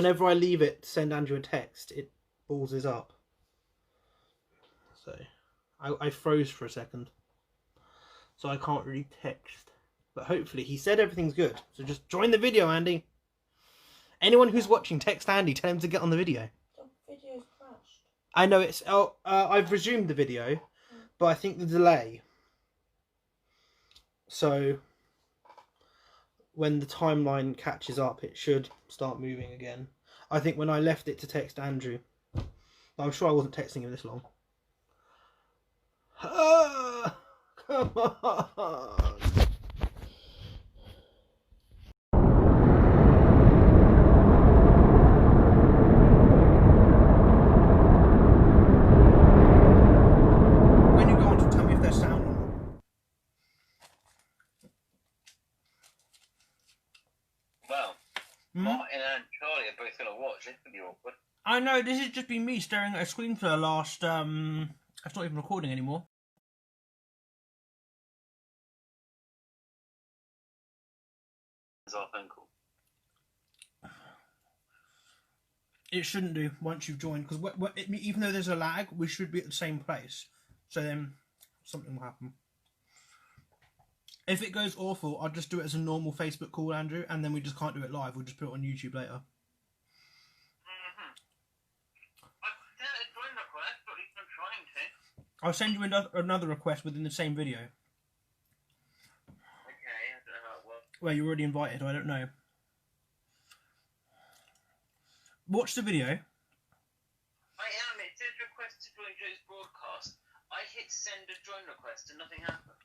whenever I leave it to send Andrew a text, it balls up. So I froze for a second, so I can't really text. But hopefully he said everything's good. So just join the video, Andy. Anyone who's watching, text Andy. Tell him to get on the video. The video's crashed. I know it's. Oh, I've resumed the video, but I think the delay. So when the timeline catches up, it should start moving again. I think when I left it to text Andrew, I'm sure I wasn't texting him this long. Come on. When you go on to tell me if there's sound or not. Well, Martin and Charlie are both going to watch. It's going to be awkward. I know, this has just been me staring at a screen for the last, it's not even recording anymore. It's our phone call. It shouldn't do once you've joined, because even though there's a lag, we should be at the same place. So then something will happen. If it goes awful, I'll just do it as a normal Facebook call, Andrew, and then we just can't do it live. We'll just put it on YouTube later. I'll send you another request within the same video. Okay, I don't know how it works. Well, you're already invited, I don't know. Watch the video. I am. It says request to join Joe's broadcast. I hit send a join request and nothing happened.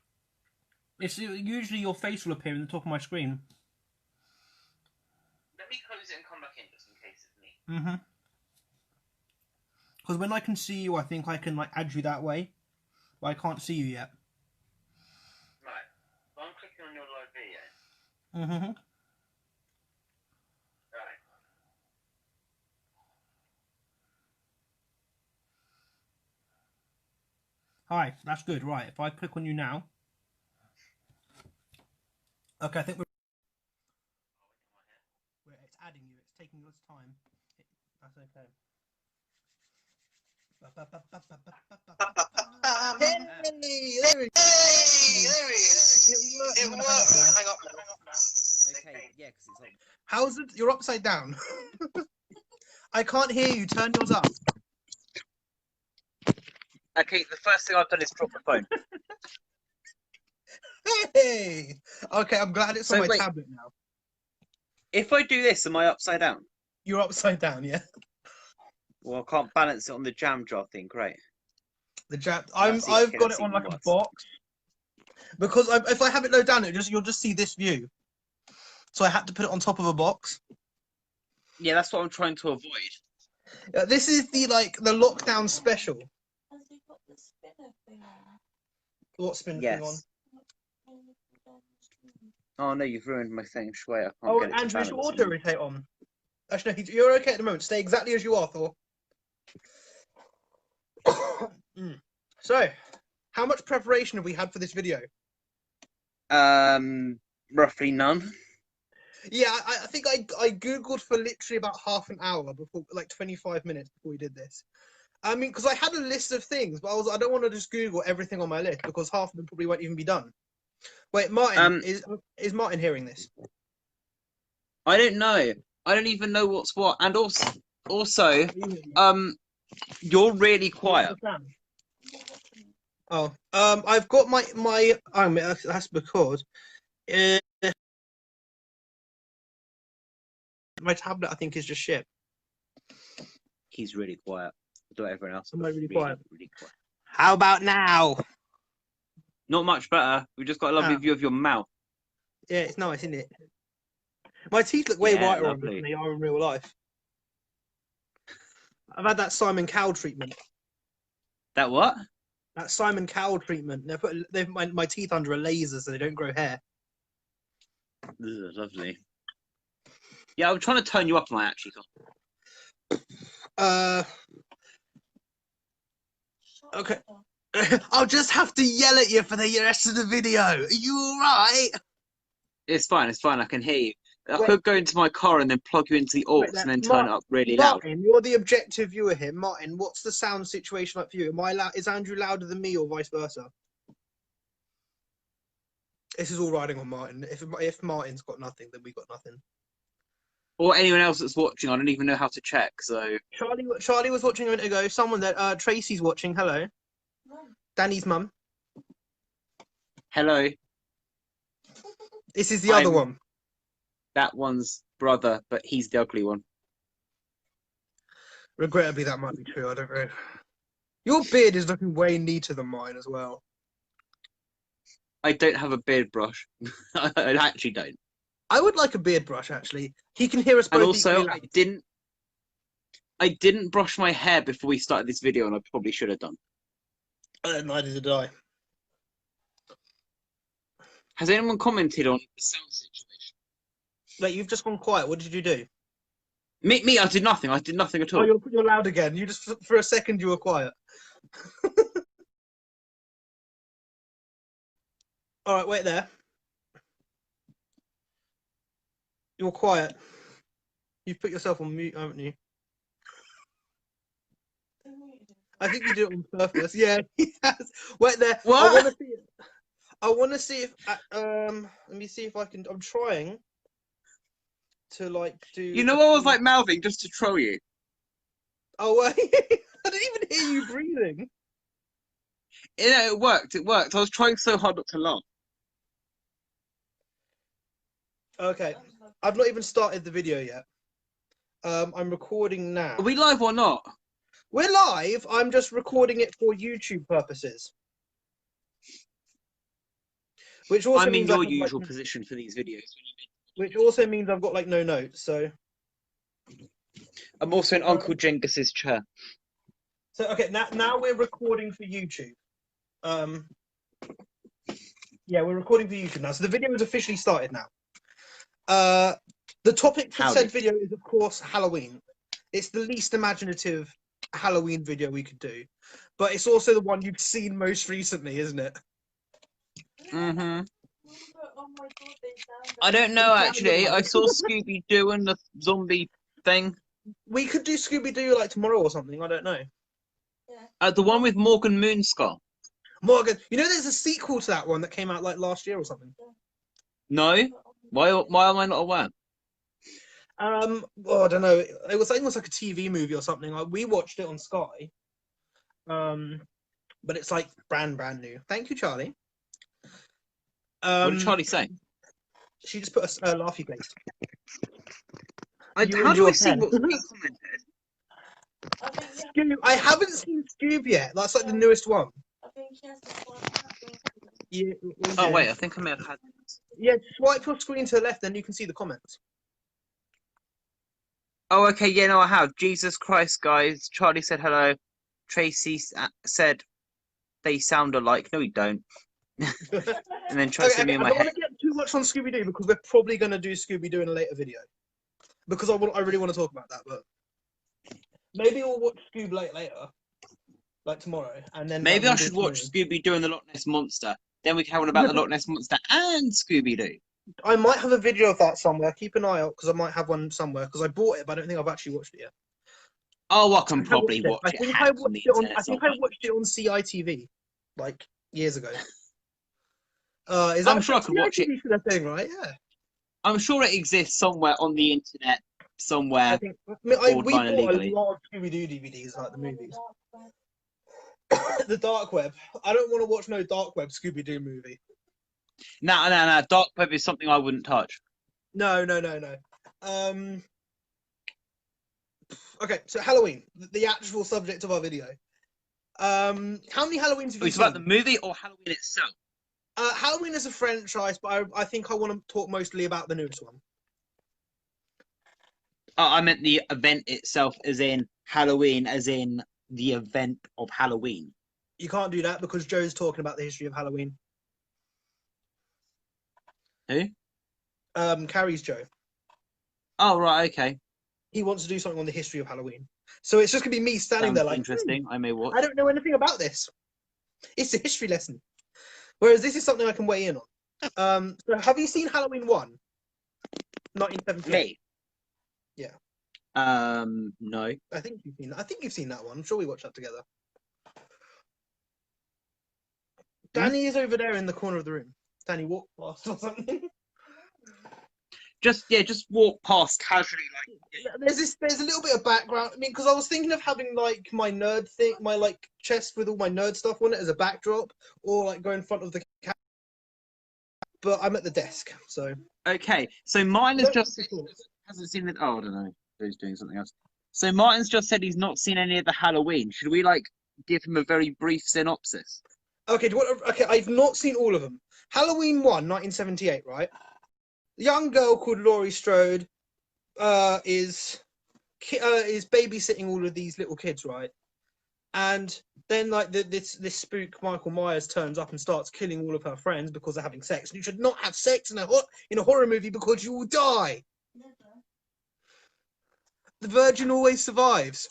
It's usually your face will appear in the top of my screen. Let me close it and come back in just in case it's me. Mm-hmm. Because when I can see you, I think I can like add you that way. But I can't see you yet. Right. So I'm clicking on your live video. Mm-hmm. Right. Hi, that's good. Right, if I click on you now. Okay, I think it's adding you. It's taking its time. That's okay. Hey, there he is. It worked. Hang up. Okay, yeah, because it's on. How's it? You're upside down. I can't hear you. Turn yours up. Okay, the first thing I've done is drop the phone. Hey! Okay, I'm glad it's on So my wait. tablet now. If I do this, am I upside down? You're upside down, yeah? Well, I can't balance it on the jam jar thing. Great. The jab. That's I've okay, got that's it on even like a worse. box. Because if I have it low down, you'll just see this view. So I had to put it on top of a box. Yeah, that's what I'm trying to avoid. This is the lockdown special. Has he got the spinner thing on? What spin Yes. thing on? Oh no, you've ruined my thing. Swear, I can't Oh, get it to Andrew, is your balance auto anymore. rotate on? Actually, no, you're okay at the moment. Stay exactly as you are, Thor. So, how much preparation have we had for this video? Roughly none. Yeah, I think I googled for literally about half an hour before, like 25 minutes before we did this. I mean, because I had a list of things, but I don't want to just Google everything on my list because half of them probably won't even be done. Wait, Martin, is Martin hearing this? I don't know. I don't even know what's what. And also, you're really quiet. Oh, I've got my that's because my tablet I think is just shit. He's really quiet. Do everyone else. Am I really Really quiet? quiet. How about now? Not much better. We just got a lovely view of your mouth. Yeah, it's nice, isn't it? My teeth look way Yeah, whiter on lovely. this than they are in real life. I've had that Simon Cowell treatment. That what? That Simon Cowell treatment. They've my teeth under a laser so they don't grow hair. Ugh, lovely. Yeah, I'm trying to turn you up, and I actually can't. Okay. I'll just have to yell at you for the rest of the video. Are you alright? It's fine. It's fine. I can hear you. I could go into my car and then plug you into the aux and then turn it up really loud. Martin, you're the objective viewer here. Martin, what's the sound situation like for you? Am I loud? Is Andrew louder than me or vice versa? This is all riding on Martin. If Martin's got nothing, then we got nothing. Or anyone else that's watching, I don't even know how to check. So Charlie was watching a minute ago. Someone that Tracy's watching. Hello, Danny's mum. hello, This is the other one. that one's brother, but he's the ugly one. Regrettably, that might be true. I don't know. Your beard is looking way neater than mine as well. I don't have a beard brush. I actually don't. I would like a beard brush, actually. He can hear us both. And also, equally I didn't brush my hair before we started this video, and I probably should have done. Neither did I. Has anyone commented on the sound situation? Like, you've just gone quiet. What did you do? Me, I did nothing. I did nothing at all. Oh, you're loud again. You just, for a second, you were quiet. All right, wait there. You're quiet. You've put yourself on mute, haven't you? I think you did it on purpose. Yeah, he has. Wait there. What? I want to see it. I want to see if let me see if I can. I'm trying to like do. You know, I was like mouthing just to troll you. Oh, I didn't even hear you breathing. Yeah, it worked. It worked. I was trying so hard not to laugh. Okay, I've not even started the video yet. I'm recording now. Are we live or not? We're live. I'm just recording it for YouTube purposes. Which also I'm in means your I have, usual like, position for these videos. which also means I've got like no notes. So I'm also in Uncle Jengus's chair. okay, now we're recording for YouTube. Yeah, we're recording for YouTube now. So the video is officially started now. The topic for said video is, of course, Halloween. It's the least imaginative Halloween video we could do, but it's also the one you've seen most recently, isn't it? Mm-hmm. Oh my God, they sound I don't know, actually. I saw Scooby-Doo and the zombie thing. We could do Scooby-Doo like tomorrow or something. I don't know. The one with Morgan Moonskull. Morgan, you know, there's a sequel to that one that came out like last year or something. No? Why am I not aware? Well, I don't know. It was like a TV movie or something. Like, we watched it on Sky. But it's like brand new. Thank you, Charlie. What did Charlie say? She just put a laughy face. How do I see what's being commented? I haven't seen Scoob yet. That's like the newest one. I think he has this one. Yeah. Oh, wait, I think I may have had this. Yeah, swipe your screen to the left, then you can see the comments. Oh, okay, yeah, no, I have. Jesus Christ, guys. Charlie said hello. Tracy said they sound alike. No, we don't. And then try to me in my I don't head. want to get too much on Scooby-Doo because we're probably going to do Scooby-Doo in a later video. Because I really want to talk about that, but maybe we'll watch Scoob later, like tomorrow, and then Maybe I should watch Scooby-Doo and the Loch Ness Monster. Then we can have one about the Loch Ness Monster and Scooby-Doo. I might have a video of that somewhere. Keep an eye out because I might have one somewhere because I bought it, but I don't think I've actually watched it yet. Oh, I can probably watch I it. think I watched it on. I think I watched it on CITV, like years ago. Is that I'm sure I could watch it. For the thing, right? Yeah. I'm sure it exists somewhere on the internet, somewhere. I think we bought illegally. a lot of Scooby-Doo DVDs, like the movies. The dark web. I don't want to watch no dark web Scooby-Doo movie. No. Dark web is something I wouldn't touch. No. Okay, so Halloween, the actual subject of our video. How many Halloweens have you It's seen? about the movie or Halloween itself? Halloween is a franchise, but I think I want to talk mostly about the newest one. I meant the event itself, as in Halloween, as in the event of Halloween. You can't do that because Joe's talking about the history of Halloween. Who? Carrie's Joe. Oh, right, okay. He wants to do something on the history of Halloween. So it's just going to be me standing there like, interesting. I may watch. I don't know anything about this. It's a history lesson. Whereas this is something I can weigh in on. So have you seen Halloween 1? 1978. Me? Yeah. No. I think you've seen that. I think you've seen that one. I'm sure we watched that together. Danny is over there in the corner of the room. Danny, walk past or something. Just walk past casually, like. There's a little bit of background. I mean, because I was thinking of having like my nerd thing, my like chest with all my nerd stuff on it as a backdrop, or like go in front of the camera. But I'm at the desk, so. Okay, so mine is just Cool. hasn't seen it. Oh, I don't know. He's doing something else. So Martin's just said he's not seen any of the Halloween. Should we like give him a very brief synopsis? Okay, okay, I've not seen all of them. Halloween 1, 1978, right? A young girl called Laurie Strode is babysitting all of these little kids, right? And then like this spook Michael Myers turns up and starts killing all of her friends because they're having sex. And you should not have sex in a horror movie because you will die. Never. The virgin always survives.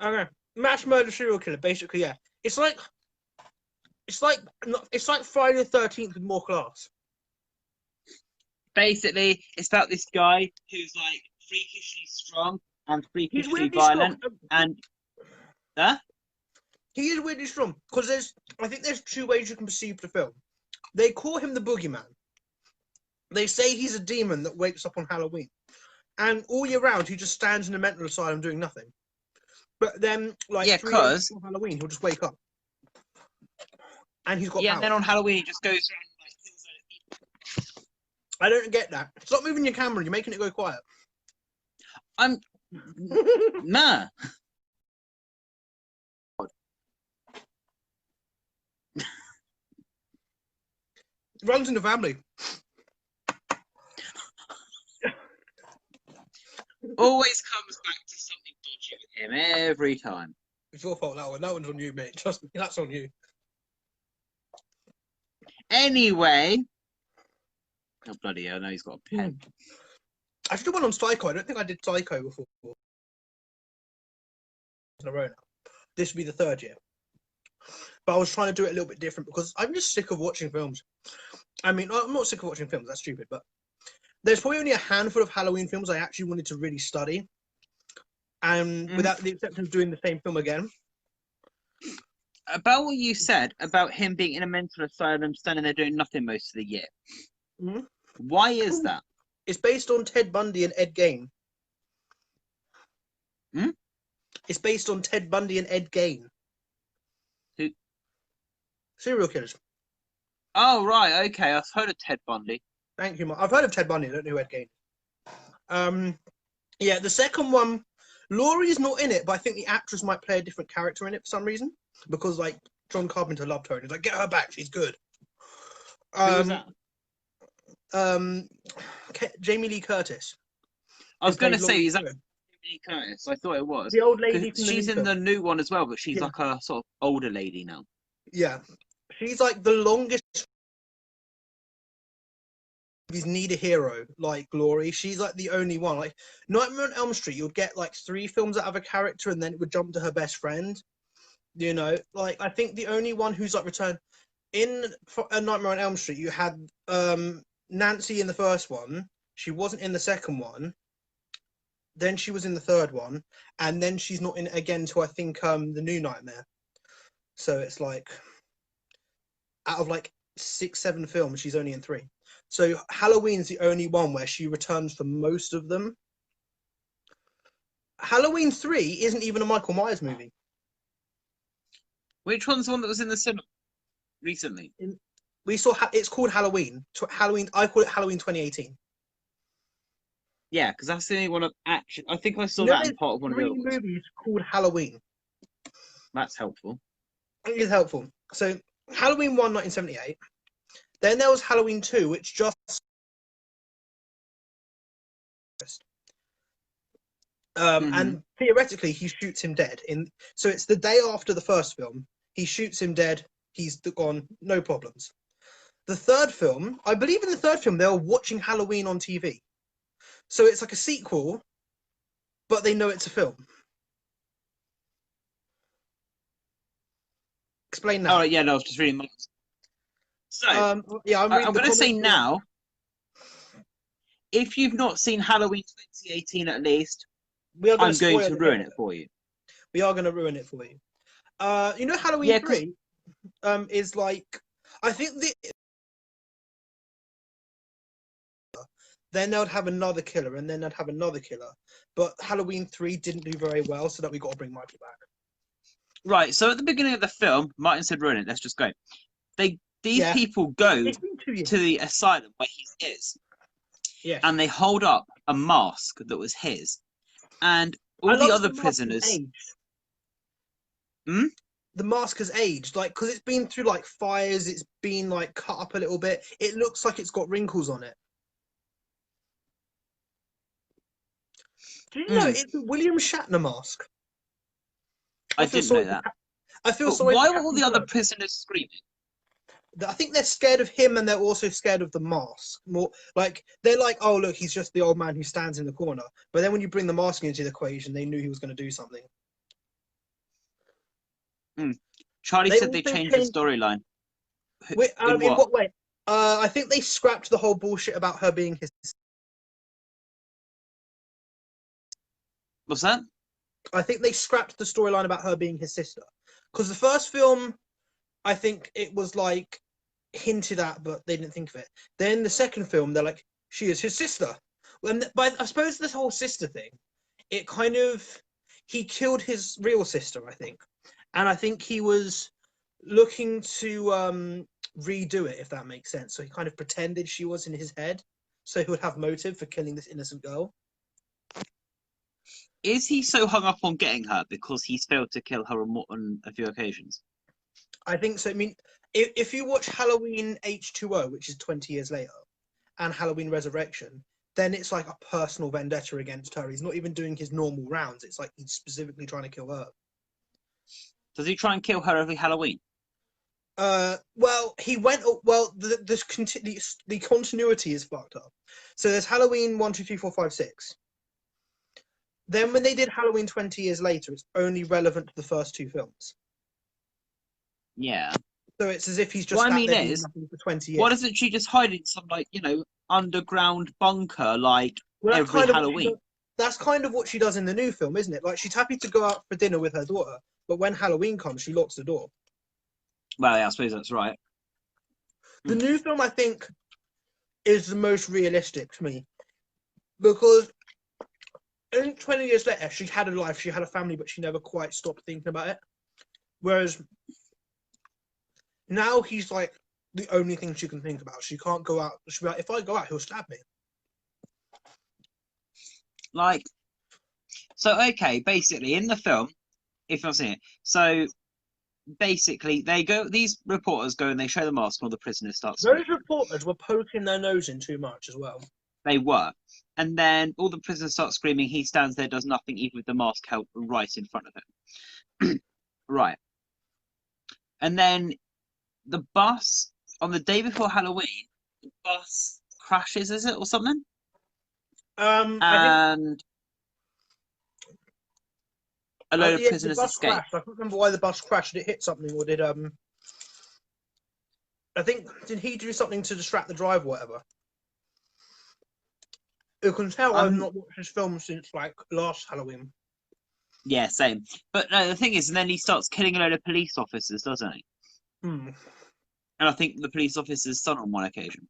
Okay, mass murder serial killer. Basically, yeah. It's like Friday the 13th with more class. Basically, it's about this guy who's like freakishly strong and He's freakishly weirdly violent, strong. and huh? He is weirdly strong because I think there's two ways you can perceive the film. They call him the boogeyman. They say he's a demon that wakes up on Halloween, and all year round he just stands in a mental asylum doing nothing. But then, like Yeah, 3 days cause before Halloween, he'll just wake up, and he's got yeah, power. and then on Halloween he just goes around and like kills other people. I don't get that. Stop moving your camera. You're making it go quiet. I'm nah. Runs in the family. Always comes back to something dodgy with him every time. It's your fault, that one. That one's on you, mate. Trust me, that's on you. Anyway, oh bloody hell! Now he's got a pen. I should have went on Psycho. I don't think I did Psycho before. In a row now. This would be the third year. But I was trying to do it a little bit different because I'm just sick of watching films. I mean, I'm not sick of watching films. That's stupid. But there's probably only a handful of Halloween films I actually wanted to really study. And without the exception of doing the same film again. About what you said about him being in a mental asylum, standing there doing nothing most of the year. Mhm. Why is that? It's based on Ted Bundy and Ed Gein. Hmm? It's based on Ted Bundy and Ed Gein. Who? Serial killers. Oh right, okay. I've heard of Ted Bundy. Thank you, Mark. I've heard of Ted Bundy. I don't know who Ed Gein is. Yeah, the second one, Laurie's not in it, but I think the actress might play a different character in it for some reason. Because, like, John Carpenter loved her and he's like, get her back, she's good. Who was that? Jamie Lee Curtis. I was going to say, is that Laurie Jamie Curtis? I thought it was. the old lady 'Cause from the she's new in film. the new one as well, but she's Yeah. like a sort of older lady now. Yeah. She's like the longest. He's need a hero like Laurie. She's like the only one. Like Nightmare on Elm Street, you'd get like 3 films out of a character and then it would jump to her best friend. You know, like I think the only one who's like returned in Nightmare on Elm Street, you had Nancy in the first one. She wasn't in the second one. Then she was in the third one, and then she's not in it again till I think the new Nightmare. So it's like out of like 6, 7 films, she's only in 3. So Halloween's the only one where she returns for most of them. Halloween 3 isn't even a Michael Myers movie. Which one's the one that was in the cinema recently? We saw it's called Halloween. Halloween. I call it Halloween 2018. Yeah, because that's the only one of action. I think I saw No, that in there's part of one of the 3 other ones. movies called Halloween. That's helpful. It is helpful. So Halloween 1, 1978. Then there was Halloween 2, which just and theoretically he shoots him dead so it's the day after the first film. He shoots him dead, he's gone, no problems. The third film, I believe in the third film they were watching Halloween on TV, so it's like a sequel but they know it's a film. Explain that. Oh yeah, no, I was just reading. So Yeah, I'm I'm going to say now, if you've not seen Halloween 2018 at least, we are I'm spoil going to the ruin hell it for you. We are going to ruin it for you. You know, Halloween Yeah, 'cause- 3 is like, I think then they'd have another killer, and then they'd have another killer. But Halloween 3 didn't do very well, so that we got to bring Mikey back. Right, so at the beginning of the film, Martin said ruin it, let's just go. These Yeah. people go It's been 2 years. to the asylum where he is, Yes. and they hold up a mask that was his. And I all the love other mask has prisoners. aged. Hmm? The mask has aged, like, because it's been through like fires, it's been like cut up a little bit. It looks like it's got wrinkles on it. Do you know it's a William Shatner mask? I feel didn't know sorry that. I feel But sorry. why for were all the Captain other Kirk. prisoners screaming? I think they're scared of him, and they're also scared of the mask. More like they're like, oh look, he's just the old man who stands in the corner. But then when you bring the mask into the equation, they knew he was going to do something. Charlie They said they also changed the changed- storyline. In what way? I think they scrapped the whole bullshit about her being his. What's that? I think they scrapped the storyline about her being his sister. Because the first film, I think it was like hinted at, but they didn't think of it. Then the second film, they're like, she is his sister. But I suppose this whole sister thing, it kind of, he killed his real sister, I think. And I think he was looking to redo it, if that makes sense. So he kind of pretended she was in his head, so he would have motive for killing this innocent girl. Is he so hung up on getting her because he's failed to kill her on a few occasions? I think so. I mean, if you watch Halloween H20, which is 20 years later, and Halloween Resurrection, then it's like a personal vendetta against her. He's not even doing his normal rounds. It's like he's specifically trying to kill her. Does he try and kill her every Halloween? Well, he went. Well, the continuity is fucked up. So there's Halloween 1, 2, 3, 4, 5, 6. Then when they did Halloween 20 years later, it's only relevant to the first two films. Yeah. So it's as if he's just What I sat mean there doing is, nothing for 20 years. why doesn't she just hide in some underground bunker Well, that's every kind of what she Halloween? does- That's kind of what she does in the new film, isn't it? Like, she's happy to go out for dinner with her daughter, but when Halloween comes, she locks the door. Well, yeah, I suppose that's right. The new film, I think, is the most realistic to me because in 20 years later, she had a life, she had a family, but she never quite stopped thinking about it. Whereas now he's like the only thing she can think about. She can't go out. She'll be like, if I go out, he'll stab me. Okay, basically in the film, if you're not seeing it, so basically these reporters go and they show the mask and all the prisoners start screaming. Those reporters were poking their nose in too much as well. They were. And then all the prisoners start screaming, he stands there, does nothing, even with the mask held right in front of him. Right. And then the bus, on the day before Halloween, the bus crashes, is it, or something? I think And a load of the prisoners bus escape. crashed. I can't remember why the bus crashed. Did it hit something, or did I think did he do something to distract the driver, or whatever? You can tell I've not watched this film since like last Halloween. Yeah, same. But no, the thing is, and then he starts killing a load of police officers, doesn't he? Hmm. And I think the police officer's son on one occasion.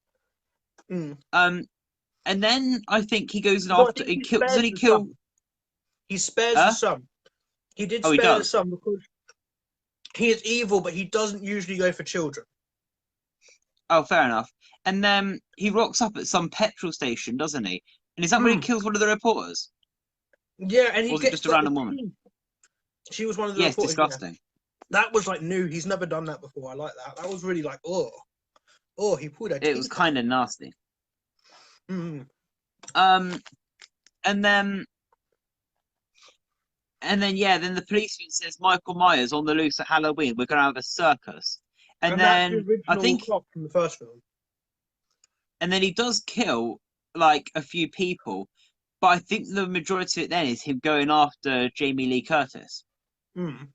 Hmm. And then I think he goes and No, I after think he kills. Doesn't he the kill? son. He spares the son. He did Oh, he spare the does? son because he is evil, but he doesn't usually go for children. Oh, fair enough. And then he rocks up at some petrol station, doesn't he? And is that when he kills one of the reporters? Yeah, and he Or was it gets just a like, random the woman? teeth. She was one of the Yes, reporters. Yeah. disgusting. That was like new. He's never done that before. I like that. That was really like, oh, he pulled her It was teeth kind of nasty. out. Mm. And then yeah, then the policeman says Michael Myers on the loose at Halloween. We're gonna have a circus. And that's the then original I think, cop from the first film. and then he does kill like a few people, but I think the majority of it then is him going after Jamie Lee Curtis. Mm.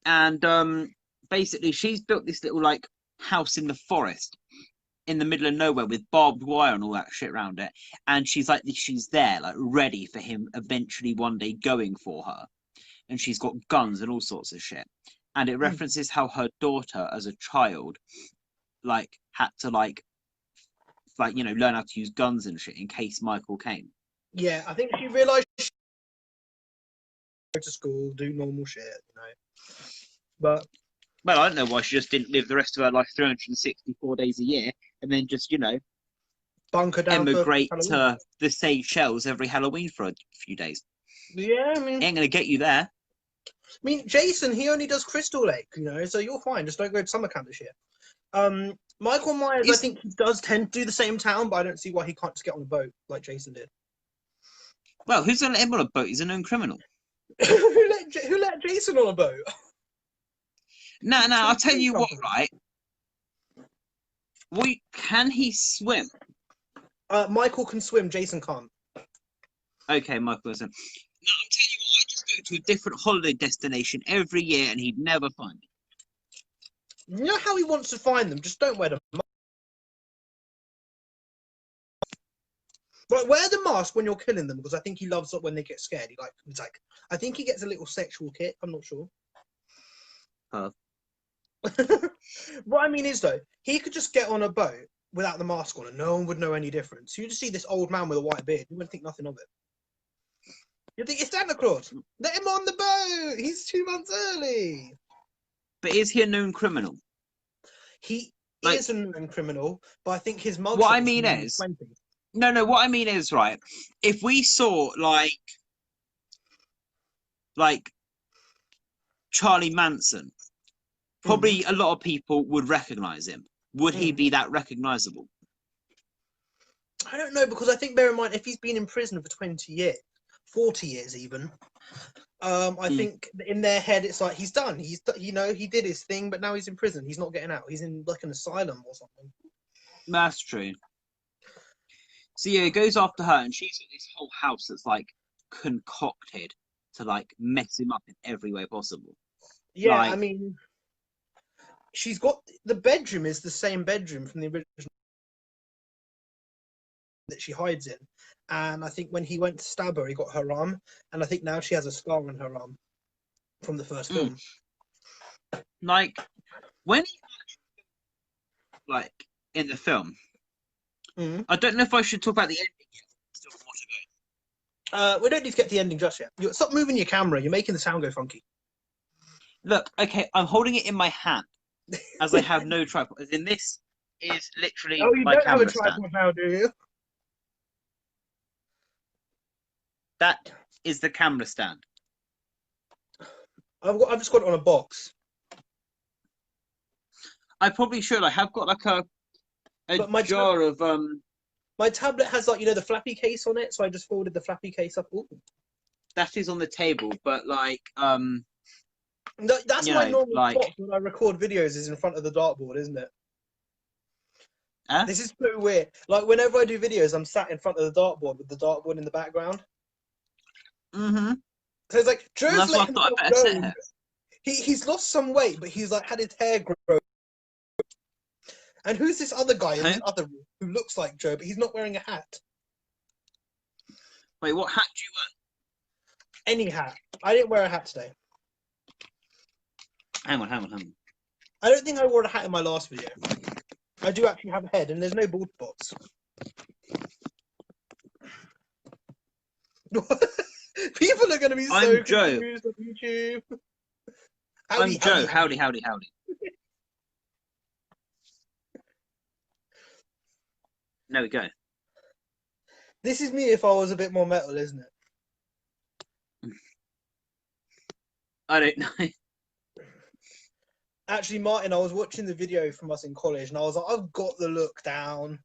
And basically she's built this little like house in the forest in the middle of nowhere with barbed wire and all that shit around it. And she's there, like ready for him eventually one day going for her. And she's got guns and all sorts of shit. And it references how her daughter as a child, like, had to learn how to use guns and shit in case Michael came. Yeah, I think she realised she go to school, do normal shit, But well, I don't know why she just didn't live the rest of her life 364 days a year and then just, bunker down emigrate for to the Seychelles every Halloween for a few days. Yeah, I mean, Ain't gonna get you there. Jason, he only does Crystal Lake, so you're fine. Just don't go to summer camp this year. Michael Myers, I think he does tend to do the same town, but I don't see why he can't just get on a boat like Jason did. Well, who's gonna let him on a boat? He's a known criminal. who let Jason on a boat? No, I'll tell you what, right? Can he swim? Michael can swim, Jason can't. Okay, Michael can swim. No, I'm telling you what, I just go to a different holiday destination every year and he'd never find me. You know how he wants to find them, just don't wear the mask. Right, wear the mask when you're killing them, because I think he loves it when they get scared. I think he gets a little sexual kick, I'm not sure. What I mean is, though, he could just get on a boat without the mask on and no one would know any difference. You just see this old man with a white beard, you wouldn't think nothing of it. You think it's Santa Claus? Let him on the boat! He's 2 months early! But is he a known criminal? He is a known criminal, but I think his mugshot what I mean is, what I mean is, right, if we saw, like Charlie Manson, probably a lot of people would recognize him. Would he be that recognizable? I don't know, because I think, bear in mind, if he's been in prison for 20 years, 40 years even, I think in their head it's like he's done. He did his thing, but now he's in prison. He's not getting out. He's in like an asylum or something. That's true. So yeah, he goes after her, and she's got this whole house that's like concocted to like mess him up in every way possible. Yeah, I mean, she's got the bedroom is the same bedroom from the original that she hides in, and I think when he went to stab her, he got her arm, and I think now she has a scar on her arm from the first film. Like when he, in the film, I don't know if I should talk about the ending yet. Still more to go. We don't need to get to the ending just yet. Stop moving your camera. You're making the sound go funky. Look, okay, I'm holding it in my hand as I have no tripod. As in, this is literally my camera stand. Oh, you don't have a tripod now, do you? That is the camera stand. I've just got it on a box. I probably should. I have got like a jar of My tablet has the flappy case on it, so I just folded the flappy case up. Ooh. That is on the table, but no, that's my normal spot when I record videos, is in front of the dartboard, isn't it? Huh? This is so weird. Like whenever I do videos, I'm sat in front of the dartboard with the dartboard in the background. Mm-hmm. So it's like Joe's letting himself go. He's lost some weight, but he's had his hair grow. And who's this other guy in the other room who looks like Joe, but he's not wearing a hat? Wait, what hat do you wear? Any hat. I didn't wear a hat today. Hang on. I don't think I wore a hat in my last video. I do actually have a head, and there's no bald spots. People are going to be so confused on YouTube. I'm Joe. Howdy. There we go. This is me if I was a bit more metal, isn't it? I don't know. Actually, Martin, I was watching the video from us in college, and I was like, I've got the look down.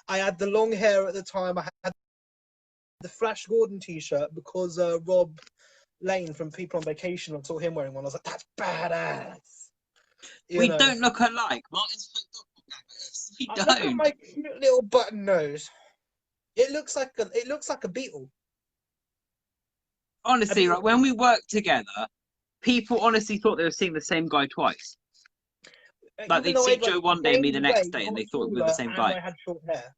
I had the long hair at the time. I had the Flash Gordon t-shirt because Rob Lane from People on Vacation, I saw him wearing one. I was like, that's badass. We don't look alike. Martin's we don't. Look at my cute little button nose. It looks like a beetle. Honestly, right, when we worked together, people honestly thought they were seeing the same guy twice. Like, Even they'd though see I'd, like, Joe one day and me the gained next weight, day, and got they thought we were the taller, same and guy. I had short hair.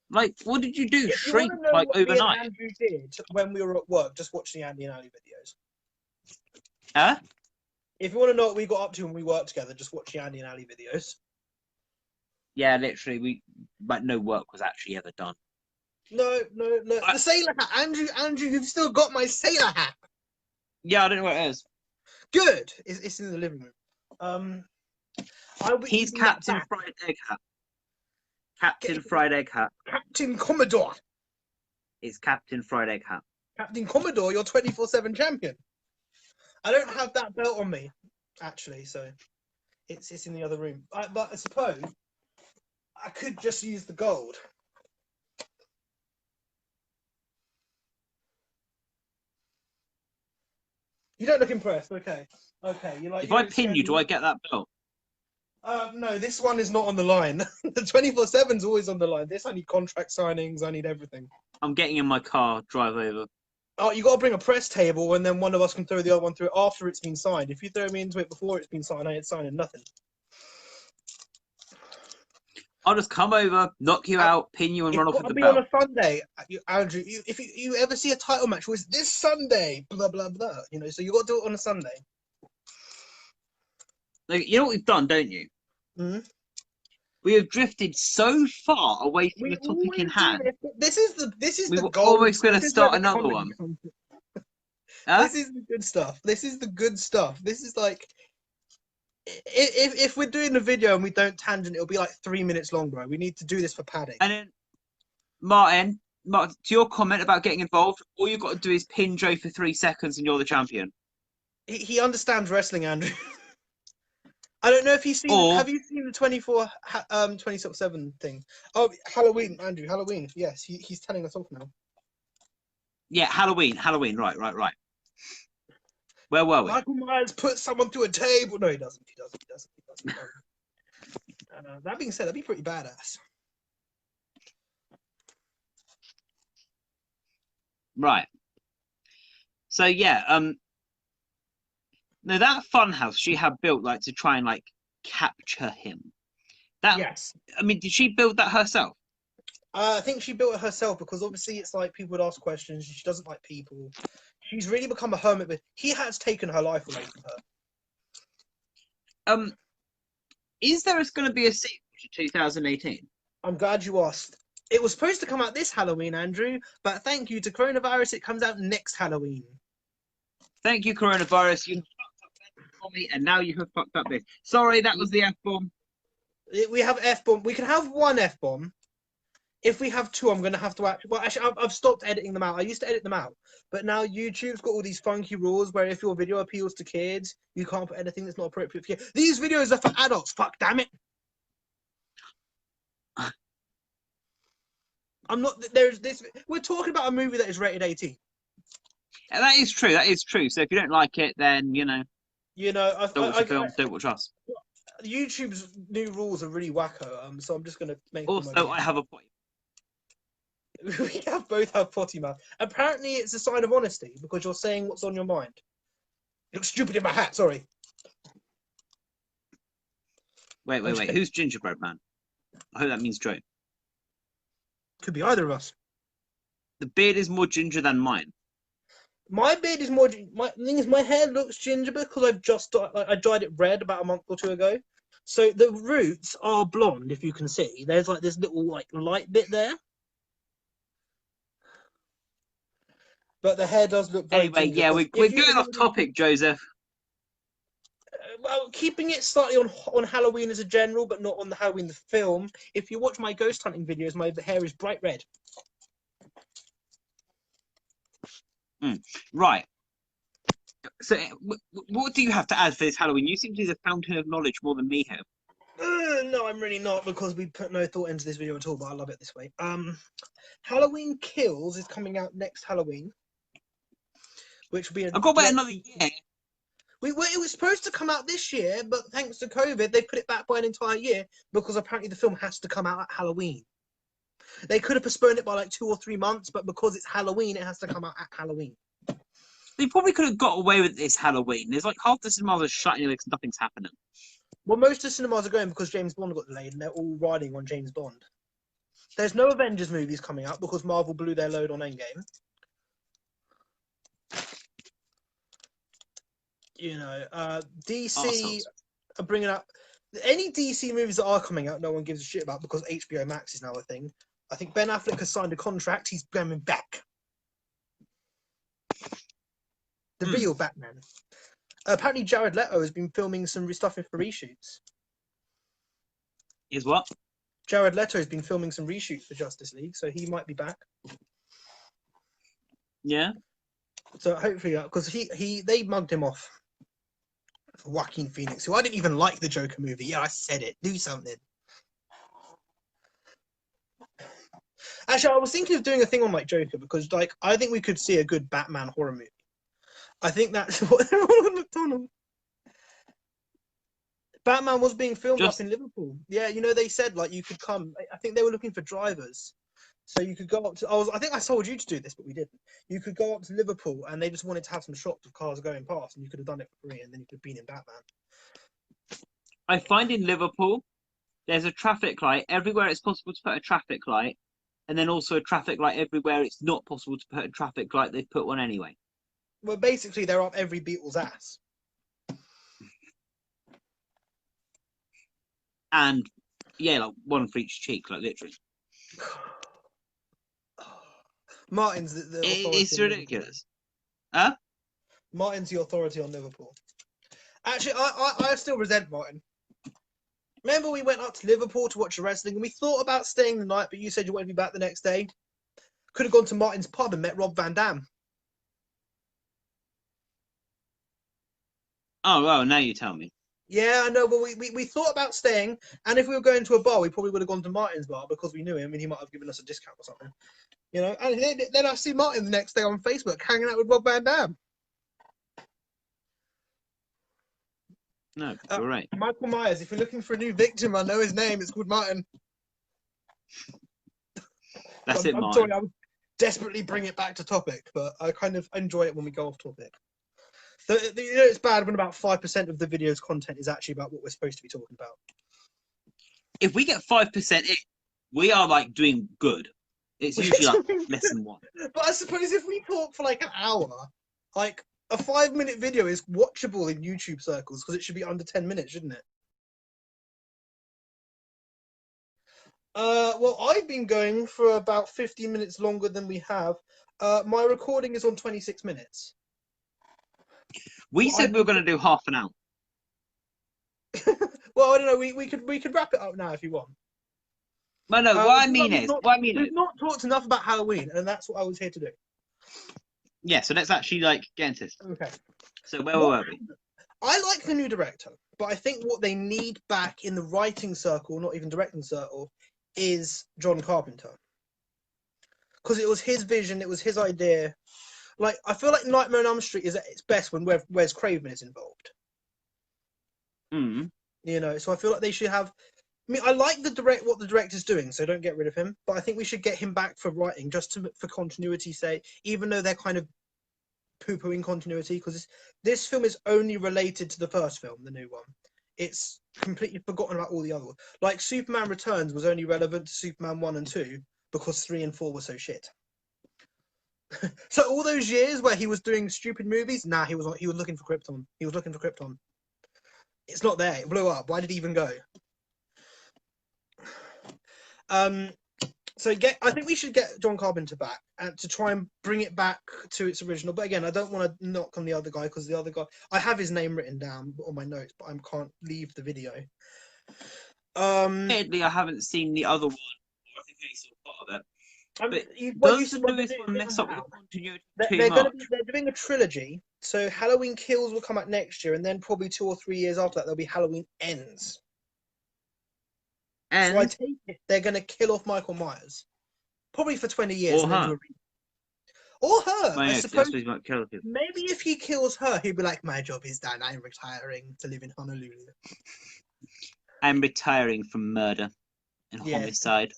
Like, what did you do? If you want Shrink, to know like, what me and overnight? Andrew did when we were at work, just watch the Andy and Ali videos. Huh? If you want to know what we got up to when we worked together, just watch the Andy and Ali videos. Yeah, literally, but no work was actually ever done. No. The sailor hat. Andrew, you've still got my sailor hat. Yeah, I don't know what it is. Good. It's in the living room. I'll be He's using that Captain back. Fried Egg Hat. Captain Fried Egg Hat. Captain Commodore. It's Captain Fried Egg Hat. Captain Commodore, you're 24/7 champion. I don't have that belt on me, actually, so it's in the other room. But I suppose I could just use the gold. You don't look impressed. Okay. You like? If I pin you, do I get that belt? No, this one is not on the line. The 24/7's always on the line. This, I need contract signings. I need everything. I'm getting in my car, drive over. Oh, you got to bring a press table, and then one of us can throw the other one through it after it's been signed. If you throw me into it before it's been signed, I ain't signing nothing. I'll just come over, knock you out, pin you, and run off with the It'll be belt. on a Sunday, Andrew. If you ever see a title match, was this Sunday? Blah blah blah. You know, so you got to do it on a Sunday. Like, you know what we've done, don't you? Mm-hmm. We have drifted so far away from the topic in hand. This is We the were goal. always going to start another one. Huh? This is the good stuff. This is the good stuff. This is like, if we're doing a video and we don't tangent, it'll be like 3 minutes long, bro. We need to do this for padding. And then, Martin, to your comment about getting involved, all you've got to do is pin Joe for 3 seconds and you're the champion. He understands wrestling, Andrew. I don't know if he's seen. Have you seen the 24/7 thing? Oh, Halloween, Andrew. Halloween. Yes, he's telling us off now. Yeah, Halloween. Right. Where were we? Michael Myers put someone to a table. No, he doesn't. He doesn't. That being said, that'd be pretty badass. Right. So yeah, now that funhouse she had built like to try and like capture him. Yes. I mean, did she build that herself? I think she built it herself because obviously it's like people would ask questions. She doesn't like people. She's really become a hermit, but he has taken her life away from her. Is there going to be a sequel to 2018? I'm glad you asked. It was supposed to come out this Halloween, Andrew, but thank you to coronavirus, it comes out next Halloween. Thank you, coronavirus. You fucked up that for me, and now you have fucked up this. Sorry, that was the F-bomb. We have F-bomb. We can have one F-bomb. If we have two, I'm going to have to actually... Well, actually, I've stopped editing them out. I used to edit them out. But now YouTube's got all these funky rules where if your video appeals to kids, you can't put anything that's not appropriate for kids. These videos are for adults. Fuck, damn it. I'm not... There's this... We're talking about a movie that is rated 18. And that is true. That is true. So if you don't like it, then, you know, don't watch the film, don't watch us. YouTube's new rules are really wacko, so I'm just going to make Also, I have a point. We both have potty mouth. Apparently, it's a sign of honesty because you're saying what's on your mind. You look stupid in my hat. Sorry. Wait. Who's Gingerbread Man? I hope that means Joe. Could be either of us. The beard is more ginger than mine. My beard is more. The thing is, my hair looks ginger because I've just I dyed it red about a month or two ago. So the roots are blonde, if you can see. There's like this little like light bit there. But the hair does look very Anyway, ginger, yeah, we're going off really, topic, Joseph. Well, keeping it slightly on Halloween as a general, but not on the Halloween the film. If you watch my ghost hunting videos, my hair is bright red. Right. So, what do you have to add for this Halloween? You seem to be the fountain of knowledge more than me have. No, I'm really not because we put no thought into this video at all. But I love it this way. Halloween Kills is coming out next Halloween, which will be. I've got about another year. It was supposed to come out this year, but thanks to COVID, they put it back by an entire year because apparently the film has to come out at Halloween. They could have postponed it by like 2 or 3 months, but because it's Halloween, it has to come out at Halloween. They probably could have got away with this Halloween. There's like half the cinemas are shutting, like nothing's happening. Well, most of the cinemas are going because James Bond got delayed, and they're all riding on James Bond. There's no Avengers movies coming out because Marvel blew their load on Endgame. You know, DC Arseholes. are bringing out any DC movies that are coming out. No one gives a shit about because HBO Max is now a thing. I think Ben Affleck has signed a contract. He's coming back. The real Batman. Apparently, Jared Leto has been filming some stuff for reshoots. Is what? Jared Leto has been filming some reshoots for Justice League, so he might be back. Yeah. So hopefully, because they mugged him off for Joaquin Phoenix, who I didn't even like the Joker movie. Yeah, I said it. Do something. Actually, I was thinking of doing a thing on like Joker because like I think we could see a good Batman horror movie. I think that's what they're all on McDonald's. Batman was being filmed up in Liverpool. Yeah, you know they said like you could come. I think they were looking for drivers, so you could go up to. I think I told you to do this, but we didn't. You could go up to Liverpool, and they just wanted to have some shots of cars going past, and you could have done it for free, and then you could have been in Batman. I find in Liverpool, there's a traffic light everywhere it's possible to put a traffic light, and then also a traffic light everywhere it's not possible to put a traffic light. They've put one anyway. Well, basically, they're up every Beatles' ass. And yeah, like one for each cheek, like literally. Martin's the authority. It's ridiculous. Huh? Martin's the authority on Liverpool. Actually, I still resent Martin. Remember we went up to Liverpool to watch the wrestling and we thought about staying the night, but you said you wanted to be back the next day. Could have gone to Martin's pub and met Rob Van Dam. Oh, well, now you tell me. Yeah, I know, but we thought about staying, and if we were going to a bar, we probably would have gone to Martin's bar because we knew him and he might have given us a discount or something. You know, and then I see Martin the next day on Facebook hanging out with Rob Van Dam. No, you're right. Michael Myers, if you're looking for a new victim, I know his name. It's called Martin. That's I'm Martin. sorry, I would desperately bring it back to topic, but I kind of enjoy it when we go off topic. You know, it's bad when about 5% of the video's content is actually about what we're supposed to be talking about. If we get 5% in, we are like doing good. It's usually like less than 1. But I suppose if we talk for like an hour, like a 5-minute video is watchable in YouTube circles because it should be under 10 minutes, shouldn't it? Well, I've been going for about 15 minutes longer than we have. My recording is on 26 minutes. We said we were going to do half an hour. Well, I don't know. We could wrap it up now if you want. But no, what I mean is, we've not talked enough about Halloween, and that's what I was here to do. Yeah, so let's actually like get into this. Okay. So where were we? I like the new director, but I think what they need back in the writing circle, not even directing circle, is John Carpenter. Because it was his vision, it was his idea. Like, I feel like Nightmare on Elm Street is at its best when Wes Craven is involved. Mm. You know, so I feel like they should have. I mean, I like what the director's doing, so don't get rid of him. But I think we should get him back for writing, just for continuity's sake. Even though they're kind of poo-pooing continuity, because this film is only related to the first film, the new one. It's completely forgotten about all the other ones. Like Superman Returns was only relevant to Superman 1 and 2 because 3 and 4 were so shit. So all those years where he was doing stupid movies, he was looking for Krypton. He was looking for Krypton. It's not there. It blew up. Why did he even go? So I think we should get John Carpenter back and to try and bring it back to its original. But again, I don't want to knock on the other guy because the other guy, I have his name written down on my notes, but I can't leave the video. Weirdly, I haven't seen the other one. I think I saw part of it. Does the newest one mess up with the continuity They're doing a trilogy. So Halloween Kills will come out next year, and then probably 2 or 3 years after that, there'll be Halloween Ends. And so I take it they're going to kill off Michael Myers, probably for 20 years. Or her. Or her. I suppose he might kill him. maybe if he kills her, he'll be like, "My job is done. I'm retiring to live in Honolulu." I'm retiring from murder and homicide.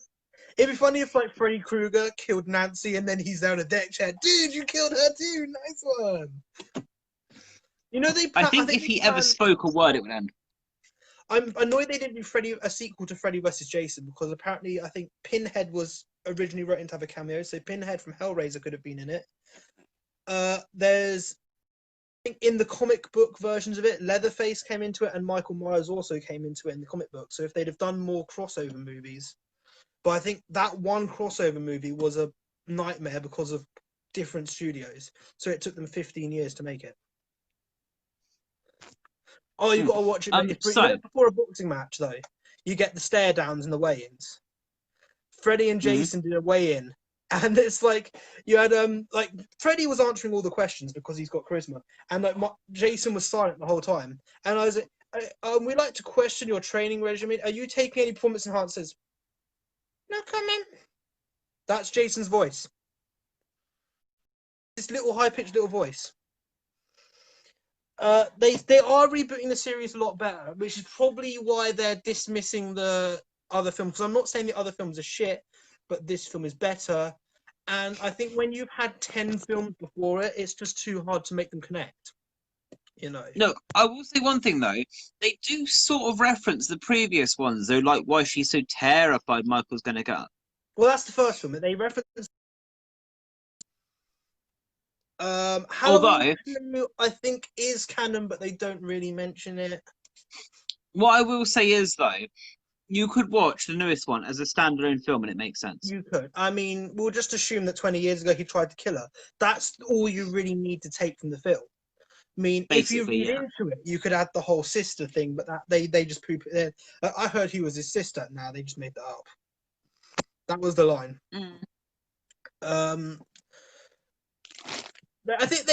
It'd be funny if like Freddy Krueger killed Nancy and then he's down a deck chair. Dude, you killed her too. Nice one. You know I think if he ever spoke a word, it would end. I'm annoyed they didn't do a sequel to Freddy vs. Jason, because apparently I think Pinhead was originally written to have a cameo, so Pinhead from Hellraiser could have been in it. There's, I think in the comic book versions of it, Leatherface came into it, and Michael Myers also came into it in the comic book. So if they'd have done more crossover movies, but I think that one crossover movie was a nightmare because of different studios, so it took them 15 years to make it. Oh, you got to watch it. You know, before a boxing match, though, you get the stare downs and the weigh-ins. Freddy and Jason did a weigh-in, and it's like you had like Freddy was answering all the questions because he's got charisma, and like Jason was silent the whole time. And I was like, "We like to question your training regimen. Are you taking any performance enhancers?" No comment. That's Jason's voice. This little high-pitched little voice. They are rebooting the series a lot better, which is probably why they're dismissing the other films. Because I'm not saying the other films are shit, but this film is better. And I think when you've had 10 films before it, it's just too hard to make them connect. You know. Look, I will say one thing though. They do sort of reference the previous ones, though, like why she's so terrified Michael's going to get up. Well, that's the first film. They reference. Halloween 2, I think, is canon, but they don't really mention it. What I will say is, though, you could watch the newest one as a standalone film and it makes sense. You could. I mean, we'll just assume that 20 years ago he tried to kill her. That's all you really need to take from the film. I mean, Basically, if you read into it, you could add the whole sister thing, but that they just poop it in. I heard he was his sister. Nah, they just made that up. That was the line. I think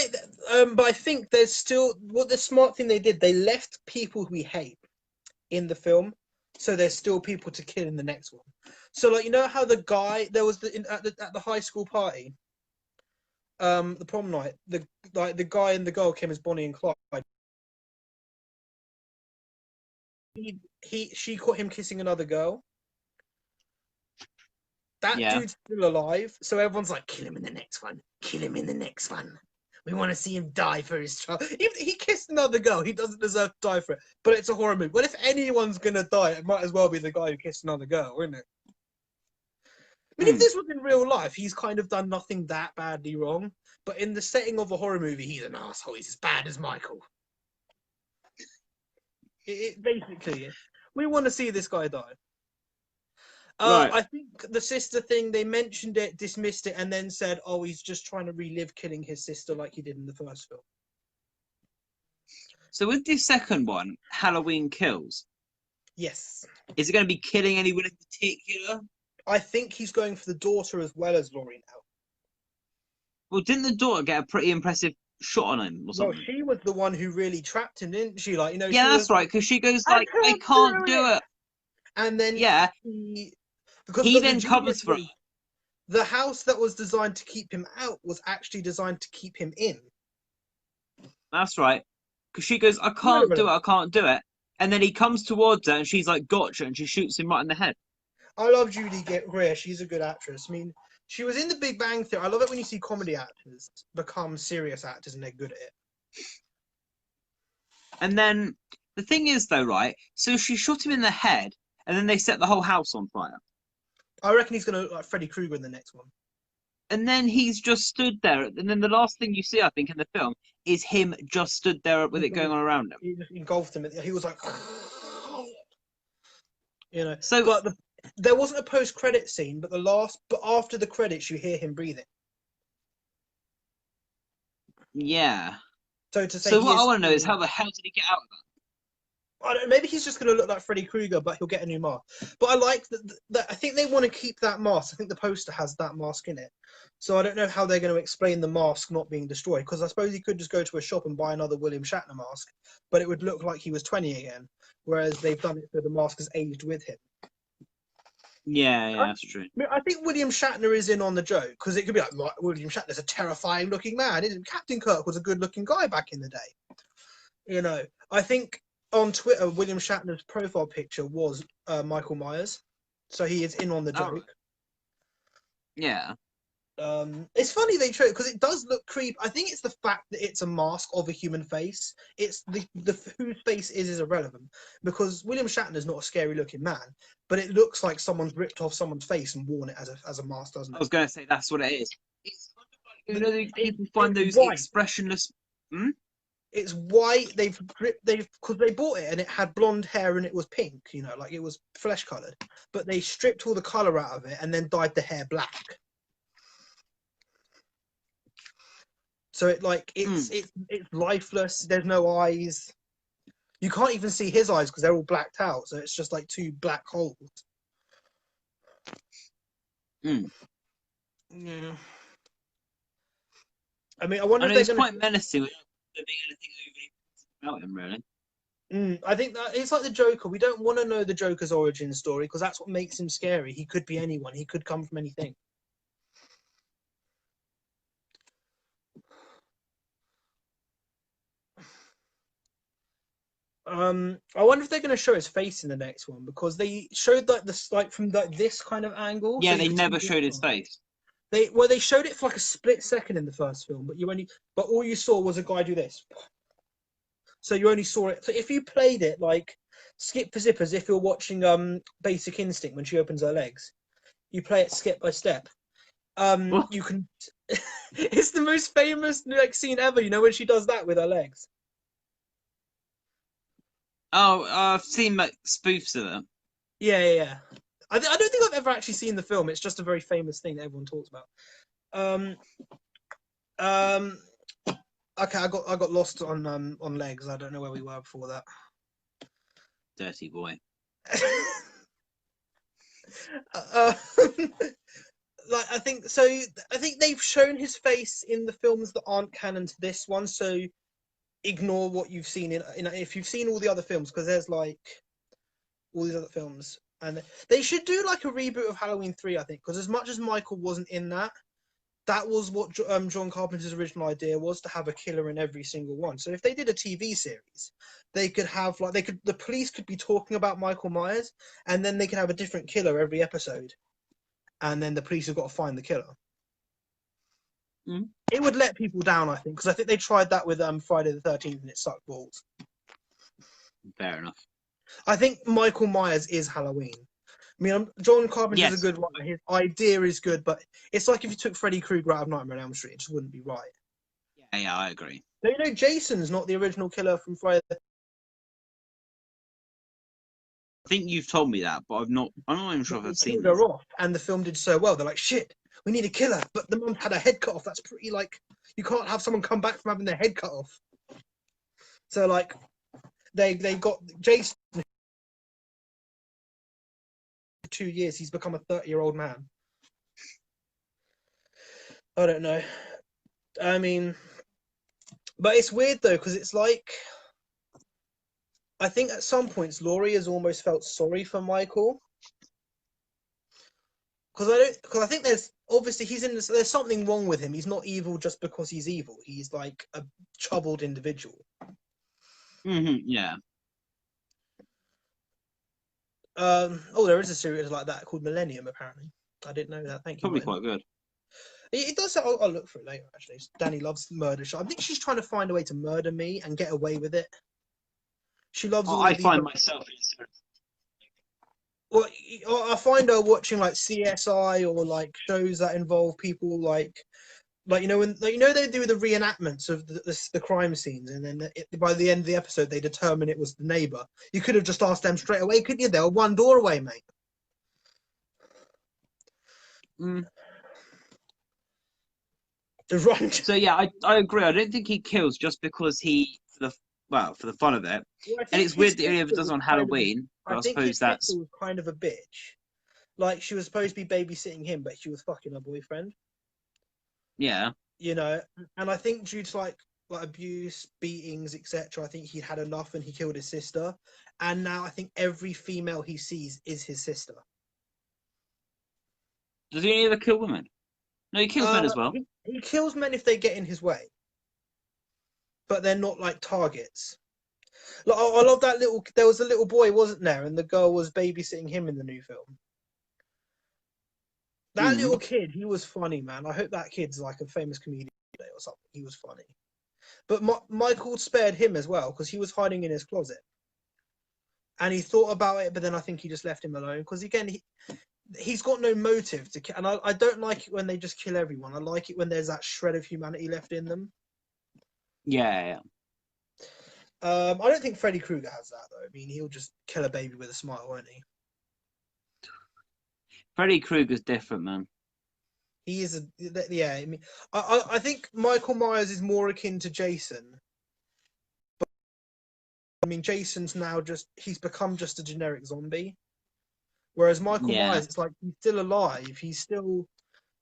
but I think there's still the smart thing they did. They left people we hate in the film, so there's still people to kill in the next one. So, like, you know how the guy there was at the high school party, the prom night, the guy and the girl came as Bonnie and Clyde. She caught him kissing another girl. That dude's still alive, so everyone's like, kill him in the next one. Kill him in the next one. We want to see him die for his child. If he kissed another girl, he doesn't deserve to die for it. But it's a horror movie. Well, if anyone's gonna die, it might as well be the guy who kissed another girl, isn't it? I mean, if this was in real life, he's kind of done nothing that badly wrong. But in the setting of a horror movie, he's an asshole. He's as bad as Michael. It basically is. We want to see this guy die. Right. I think the sister thing, they mentioned it, dismissed it, and then said, oh, he's just trying to relive killing his sister like he did in the first film. So with the second one, Halloween Kills. Yes. Is it going to be killing anyone in particular? I think he's going for the daughter as well as Laurie now. Well, didn't the daughter get a pretty impressive shot on him or something? Well, she was the one who really trapped him, didn't she? Like, you know. Yeah, that's right, because she goes like, I can't do it. And then he then covers for her. The house that was designed to keep him out was actually designed to keep him in. That's right. Because she goes, I can't do it, I can't do it. And then he comes towards her and she's like, gotcha, and she shoots him right in the head. I love Judy Greer. She's a good actress. I mean, she was in The Big Bang Theory. I love it when you see comedy actors become serious actors and they're good at it. And then the thing is, though, right? So she shot him in the head and then they set the whole house on fire. I reckon he's going to look like Freddy Krueger in the next one. And then he's just stood there. And then the last thing you see, I think, in the film is him just stood there with it going on around him. He just engulfed him. He was like, you know. So, but there wasn't a post-credit scene, but after the credits, you hear him breathing. Yeah. So to say, so what I want to know is how the hell did he get out of that? I don't know, maybe he's just going to look like Freddy Krueger, but he'll get a new mask. But I like that. I think they want to keep that mask. I think the poster has that mask in it. So I don't know how they're going to explain the mask not being destroyed. Because I suppose he could just go to a shop and buy another William Shatner mask, but it would look like he was 20 again. Whereas they've done it so the mask has aged with him. Yeah, that's true. I think William Shatner is in on the joke, because it could be like, William Shatner's a terrifying looking man, isn't Captain Kirk was a good looking guy back in the day. You know, I think on Twitter, William Shatner's profile picture was Michael Myers, so he is in on the joke. Yeah. It's funny they show it because it does look creepy. I think it's the fact that it's a mask of a human face. It's the whose face is irrelevant because William Shatner's not a scary looking man, but it looks like someone's ripped off someone's face and worn it as a mask, doesn't I it? was going to say that's what it is. It's you know, people It's find those white. expressionless. It's white. They've because they bought it and it had blonde hair and it was pink. You know, like it was flesh colored, but they stripped all the color out of it and then dyed the hair black. So it's lifeless. There's no eyes. You can't even see his eyes because they're all blacked out. So it's just like two black holes. Mm. Yeah. I mean, I wonder I know if he's they're quite menacing without there being anything overly about him, really. I think that it's like the Joker. We don't want to know the Joker's origin story because that's what makes him scary. He could be anyone. He could come from anything. I wonder if they're going to show his face in the next one because they showed like from like this kind of angle. Yeah, so they you could never see showed his his face. They showed it for like a split second in the first film, but all you saw was a guy do this. So you only saw it. So if you played it like skip for zip as if you're watching Basic Instinct when she opens her legs, you play it step by step. What? You can. It's the most famous like scene ever. You know when she does that with her legs. Oh, I've seen like spoofs of it. Yeah. I don't think I've ever actually seen the film. It's just a very famous thing that everyone talks about. Okay, I got lost on legs. I don't know where we were before that. Dirty boy. uh, like I think so. I think they've shown his face in the films that aren't canon to this one. So ignore what you've seen in if you've seen all the other films because there's like all these other films and they should do like a reboot of Halloween 3. I think because as much as Michael wasn't in that. That was what John Carpenter's original idea was to have a killer in every single one. So if they did a TV series, they could have the police could be talking about Michael Myers, and then they could have a different killer every episode, and then the police have got to find the killer. Mm. It would let people down, I think, because I think they tried that with Friday the 13th, and it sucked balls. Fair enough. I think Michael Myers is Halloween. I mean, John Carpenter's Yes. a good writer. His idea is good, but it's like if you took Freddy Krueger out of Nightmare on Elm Street, it just wouldn't be right. Yeah, I agree. So, you know, Jason's not the original killer from Friday. I think you've told me that, but I'm not even sure if I've seen Killed her this. off, and the film did so well. They're like, shit, we need a killer, but the mum had her head cut off. That's pretty like you can't have someone come back from having their head cut off. So like, they got Jason. 2 years, he's become a 30-year-old man. I don't know. I mean, but it's weird though because it's like I think at some points Laurie has almost felt sorry for Michael because I think there's obviously there's something wrong with him. He's not evil just because he's evil. He's like a troubled individual. Yeah. There is a series like that called Millennium. Apparently, I didn't know that. Thank you. Probably Martin. quite good. It does. I'll look for it later. Actually, Danny loves murder. I think she's trying to find a way to murder me and get away with it. She loves. I find myself in Well, I find her watching like CSI or like shows that involve people like you know when they do the reenactments of the crime scenes, and then by the end of the episode they determine it was the neighbor. You could have just asked them straight away, couldn't you? They were one door away, mate. Run. So yeah, I agree. I don't think he kills just because for the fun of it. Well, And it's weird that he ever does on Halloween. But I suppose his that's sister was kind of a bitch. Like she was supposed to be babysitting him, but she was fucking her boyfriend. yeah. You know, and I think due to like abuse, beatings, etc., I think he had enough and he killed his sister. And now I think every female he sees is his sister. Does he ever kill women? No, he kills men as well. He kills men if they get in his way, but they're not like targets. Like, I love that little. There was a little boy, wasn't there? And the girl was babysitting him in the new film. That little kid, he was funny, man. I hope that kid's like a famous comedian today or something. He was funny. But Michael spared him as well because he was hiding in his closet. And he thought about it, but then I think he just left him alone. Because again, he's got no motive to kill. And I don't like it when they just kill everyone. I like it when there's that shred of humanity left in them. Yeah. I don't think Freddy Krueger has that, though. I mean, he'll just kill a baby with a smile, won't he? Freddy Krueger's different, man. He is yeah. I mean, I think Michael Myers is more akin to Jason. But I mean, Jason's now he's become just a generic zombie. Whereas Michael Myers, it's like he's still alive. He's still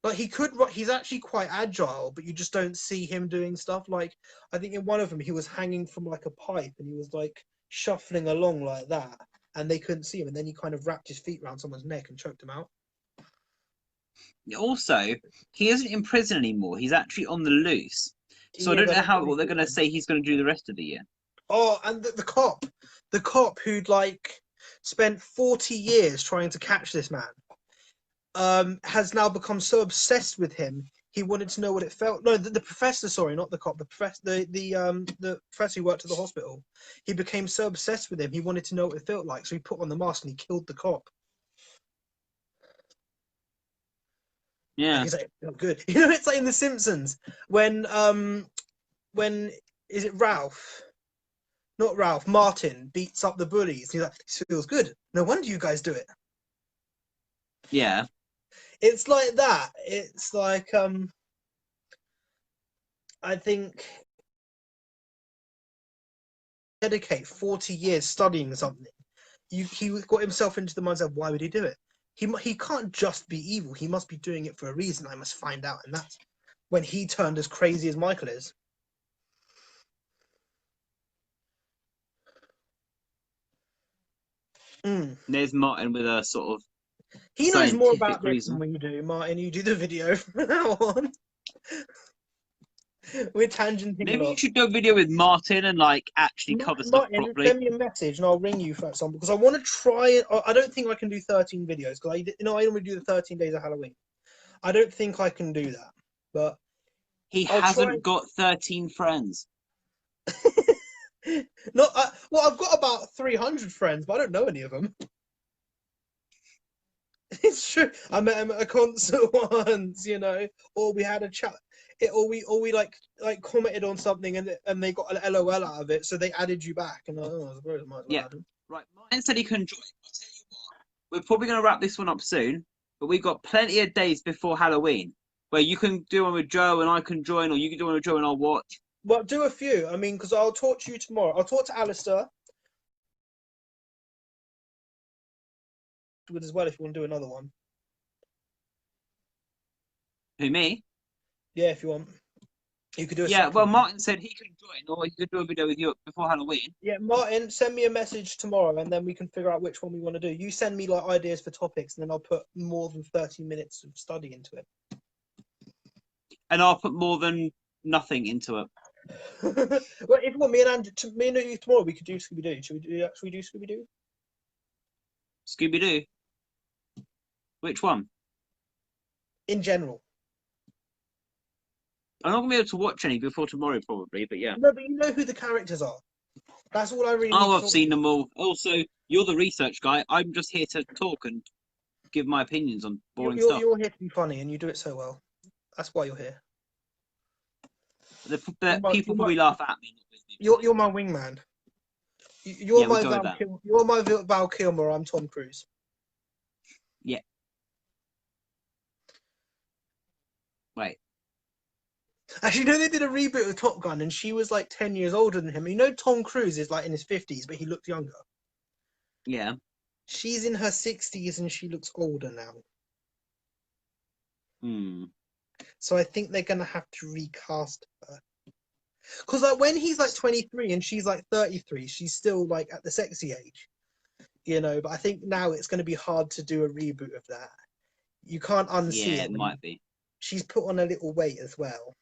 like he's actually quite agile, but you just don't see him doing stuff. Like I think in one of them, he was hanging from like a pipe and he was like shuffling along like that, and they couldn't see him. And then he kind of wrapped his feet around someone's neck and choked him out. Also, he isn't in prison anymore. He's actually on the loose. So Yeah, I don't know what they're going to say he's going to do the rest of the year. Oh, and the cop who'd like spent 40 years trying to catch this man, has now become so obsessed with him. He wanted to know what it felt. No, the professor. Sorry, not the cop. The professor. The professor who worked at the hospital. He became so obsessed with him. He wanted to know what it felt like. So he put on the mask and he killed the cop. Yeah. Like, he's like, "Oh, good." You know, it's like in The Simpsons when is it Ralph? Not Ralph. Martin beats up the bullies. He's like, "This feels good. No wonder you guys do it." Yeah. It's like that. It's like I think dedicate 40 years studying something. He got himself into the mindset of why would he do it? He can't just be evil. He must be doing it for a reason. I must find out. And that's when he turned as crazy as Michael is. There's Martin with a sort of He knows more about this reason. than we do, Martin. You do the video from now on. We're tangenting a Maybe lot. you should do a video with Martin and like actually cover stuff Martin, properly. send me a message and I'll ring you for some because I want to try it. I don't think I can do 13 videos because I only do the 13 days of Halloween. I don't think I can do that, but He I'll hasn't got 13 friends. Not well. I've got about 300 friends, but I don't know any of them. It's true. I met him at a concert once, you know, or we had a chat. Or we like commented on something and they got an LOL out of it, so they added you back. And I suppose I might as well add them. Right. Martin said he can join. I'll tell you what. We're probably going to wrap this one up soon, but we've got plenty of days before Halloween where you can do one with Joe and I can join, or you can do one with Joe and I'll watch. Well, do a few. I mean, because I'll talk to you tomorrow. I'll talk to Alistair as well if you want to do another one. Who, me? Yeah, if you want. You could do a well, second. Martin said he can join, or he could do a video with you before Halloween. Yeah, Martin, send me a message tomorrow and then we can figure out which one we want to do. You send me like ideas for topics and then I'll put more than 30 minutes of study into it. And I'll put more than nothing into it. Well, if you want me and you tomorrow, we could do Scooby Doo. Should we do Scooby Doo? Scooby Doo. Which one? In general. I'm not gonna be able to watch any before tomorrow, probably. But yeah. No, but you know who the characters are. That's all I really. Oh, I've seen them all. Also, you're the research guy. I'm just here to talk and give my opinions on boring stuff. You're here to be funny, and you do it so well. That's why you're here. People probably laugh at me. You're my wingman. You're my Val Kilmer. I'm Tom Cruise. Yeah. Wait. Actually, no, they did a reboot of Top Gun, and she was like 10 years older than him. You know, Tom Cruise is like in his 50s, but he looks younger. Yeah. She's in her 60s, and she looks older now. So I think they're gonna have to recast her. Because like when he's like 23 and she's like 33, she's still like at the sexy age, you know. But I think now it's going to be hard to do a reboot of that. You can't unsee it. Yeah, it might be. She's put on a little weight as well.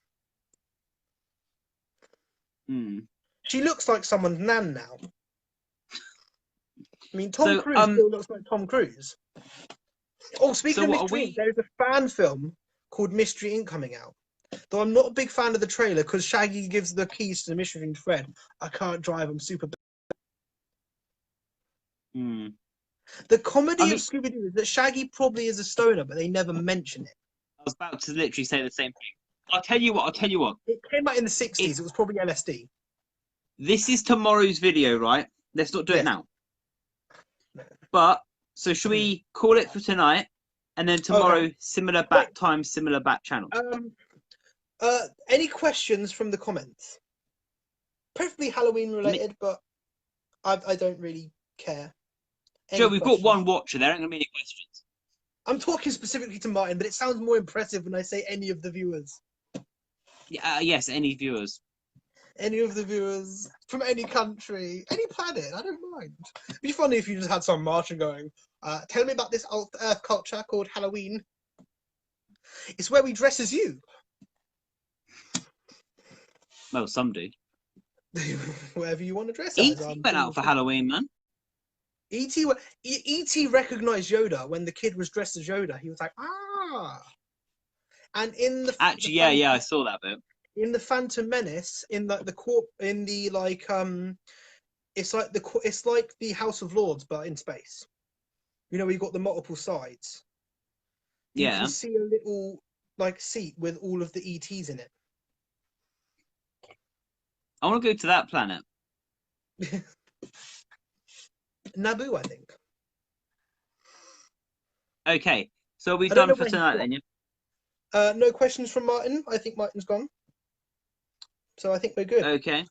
She looks like someone's nan now. I mean, Tom Cruise still looks like Tom Cruise. Oh, speaking So of what are Mystery we- Inc., there's a fan film called Mystery Inc. coming out. Though I'm not a big fan of the trailer because Shaggy gives the keys to the Mystery Inc. to Fred. I can't drive. I'm super. Hmm. The comedy I mean- of Scooby Doo is that Shaggy probably is a stoner, but they never mention it. I was about to literally say the same thing. I'll tell you what. It came out in the 60s. It was probably LSD. This is tomorrow's video, right? Let's not do Yes. it now. No. But so should we call it for tonight, and then tomorrow similar back time, similar back channel? Any questions from the comments? Preferably Halloween related, but I don't really care. Any Joe, we've questions? got one watcher. There ain't gonna be any questions. I'm talking specifically to Martin, but it sounds more impressive when I say any of the viewers. Yeah, yes, any viewers. Any of the viewers from any country, any planet, I don't mind. It'd be funny if you just had some Martian going, tell me about this old Earth culture called Halloween. It's where we dress as you. Well, some do. Whatever you want to dress E.T. as. went out for Halloween, man. E.T. recognized Yoda when the kid was dressed as Yoda. He was like, ah. And in the Actually, the yeah, I saw that bit. in the Phantom Menace, in the court, in the like it's like the House of Lords, but in space. You know, we got the multiple sides. You Yeah. can see a little like seat with all of the ETs in it. I want to go to that planet. Naboo, I think. Okay, so are we I don't done know for where he's tonight gone. then? Yeah? No questions from Martin. I think Martin's gone. So I think we're good. Okay.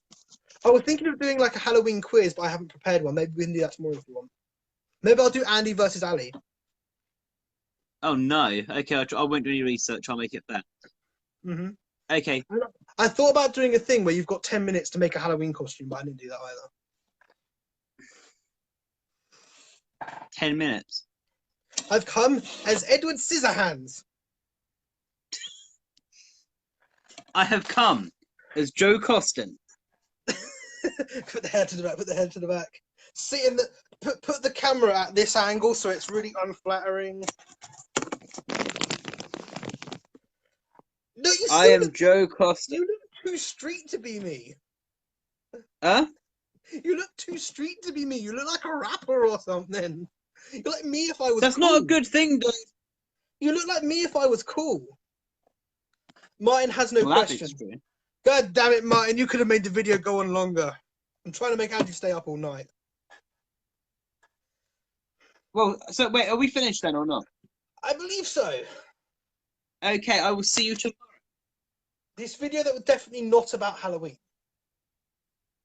I was thinking of doing like a Halloween quiz, but I haven't prepared one. Maybe we can do that tomorrow if you want. Maybe I'll do Andy versus Ali. Oh no. Okay, I won't do any research. I'll make it fair. hmm Okay. I thought about doing a thing where you've got 10 minutes to make a Halloween costume, but I didn't do that either. 10 minutes. I've come as Edward Scissorhands. I have come as Joe Costin. Put the head to the back. Put the head to the back. Sit in the. Put the camera at this angle so it's really unflattering. No, you I still am look, Joe Costin. you look too street to be me. Huh? You look too street to be me. You look like a rapper or something. You're like me if I was. That's cool. not a good thing, though. You look like me if I was cool. Martin has no Well, that's question. extreme. God damn it, Martin! You could have made the video go on longer. I'm trying to make Andy stay up all night. Well, so wait, are we finished then or not? I believe so. Okay, I will see you tomorrow. This video that was definitely not about Halloween.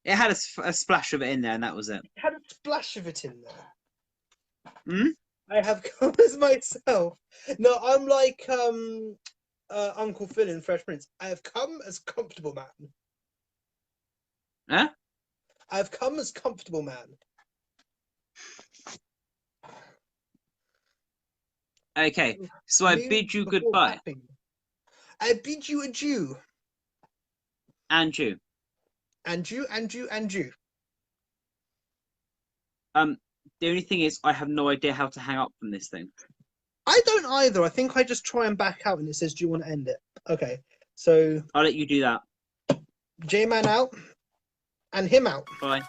It had a splash of it in there, and that was it. It had a splash of it in there. Hmm? I have come as myself. No, I'm like Uncle Phil in Fresh Prince. I have come as comfortable man. Huh? I have come as comfortable man. Okay, so I New bid you before goodbye. happy. I bid you adieu. And you. And you, and you, and you. The only thing is, I have no idea how to hang up from this thing. I don't either. I think I just try and back out and it says, do you want to end it? Okay. So I'll let you do that. J-Man out and him out. Bye.